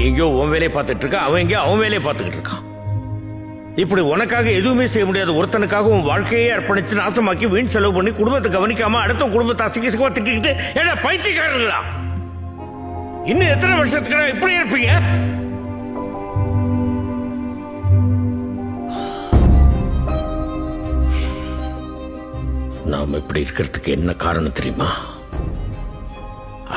எங்கேயோ உன் வேலையை பார்த்துட்டு இருக்க, அவன் எங்கேயோ அவன் வேலையை பார்த்துக்கிட்டு இருக்கான். இப்படி உனக்காக எதுவுமே செய்ய முடியாத ஒருத்தனுக்காக உன் வாழ்க்கையே அர்ப்பணிச்சு நாசமாக்கி வீண் செலவு பண்ணி குடும்பத்தை கவனிக்காம அடுத்த குடும்பத்தை அசிங்கமா திட்டிக்கிட்டு ஏன்னா பைத்தியக்காரங்களா? இன்னும் எத்தனை வருஷத்துக்கு இப்படி இருப்பீங்க? நாம இப்படி இருக்கிறதுக்கு என்ன காரணம் தெரியுமா?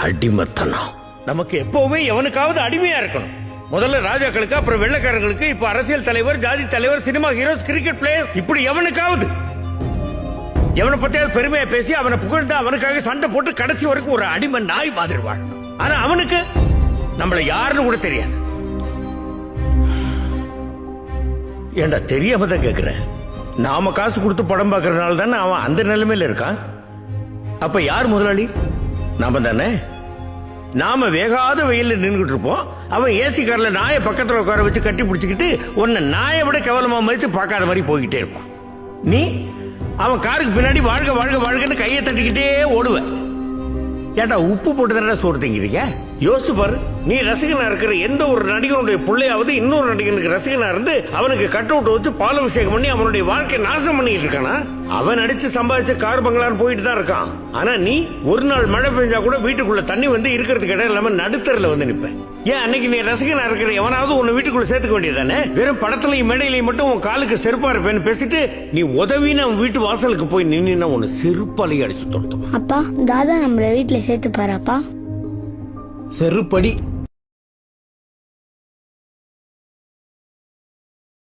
அடிமைத்தனம். நமக்கு எப்பவுமே எவனுக்காவது அடிமையா இருக்கணும். முதல்ல ராஜாக்களுக்கு, அப்புறம் வெள்ளைக்காரங்களுக்கு, இப்ப அரசியல் தலைவர், ஜாதி தலைவர், சினிமா ஹீரோஸ், கிரிக்கெட் பிளேயர், இப்படி எவனுக்காவது எவனை பத்தியாவது பெருமையா பேசி அவனை புகழ்ந்து அவனுக்காக சண்டை போட்டு கடைசி வரைக்கும் ஒரு அடிமை நாய் மாதிரி வாழணும். ஆனா அவனுக்கு நம்மள யாருன்னு கூட தெரியாது. ஏண்டா தெரியாம தான் கேக்குறேன். நாம காசு கொடுத்து படம் பார்க்கறதுனால தானே அவன் அந்த நிலைமையில இருக்கான். அப்ப யார் முதலாளி? நாம தானே. நாம வேகாத வெயில நின்றுட்டு இருப்போம். அவன் ஏசி கார்ல நாயை பக்கத்துல உட்கார வச்சு கட்டி பிடிச்சிக்கிட்டு உன்னை நாயை விட கேவலமா மதித்து பார்க்காத மாதிரி போய்கிட்டே இருப்பான். நீ அவன் காருக்கு பின்னாடி வாழ்க வாழ்க வாழ்கன்னு கையை தட்டிக்கிட்டே ஓடுவ. ஏட்டா உப்பு போட்டு தானே சோறு திங்கிறீங்க? யோசிச்சு பாரு. நீ ரசிகனா இருக்கிற எந்த ஒரு நடிகனுடைய பிள்ளையாவது இன்னொரு நடிகனுக்கு ரசிகனா இருந்து அவனுக்கு கட் அவுட் வச்சு பாலாபிஷேகம் பண்ணி அவனுடைய வாழ்க்கை நாசம் பண்ணிட்டு இருக்கானா? அவன் நடிச்சு சம்பாதிச்ச கார் பங்களான்னு போயிட்டு தான் இருக்கான். ஆனா நீ ஒரு நாள் மழை பெஞ்சா கூட வீட்டுக்குள்ள தண்ணி வந்து இருக்கிறதுக்கு இடம் இல்லாம நடுத்தரில் வந்து நிப்ப. ஏன் அன்னைக்கு நீ ரசிகனா இருக்கிற எவனாவது உன்னை வீட்டுக்குள்ள சேர்த்துக்க வேண்டியதானே? வெறும் படத்துலயும் மேடையிலையும் மட்டும் உன் காலுக்கு செருப்பா இருப்பேன்னு பேசிட்டு நீ உதவின்னு அவன் வீட்டு வாசலுக்கு போய் நின்னா உன்னை செருப்பாலையும் அடிச்சு தொடுத்துவான். அப்பா தாதா நம்மள வீட்டுல சேர்த்து பாருப்பா. செருப்படி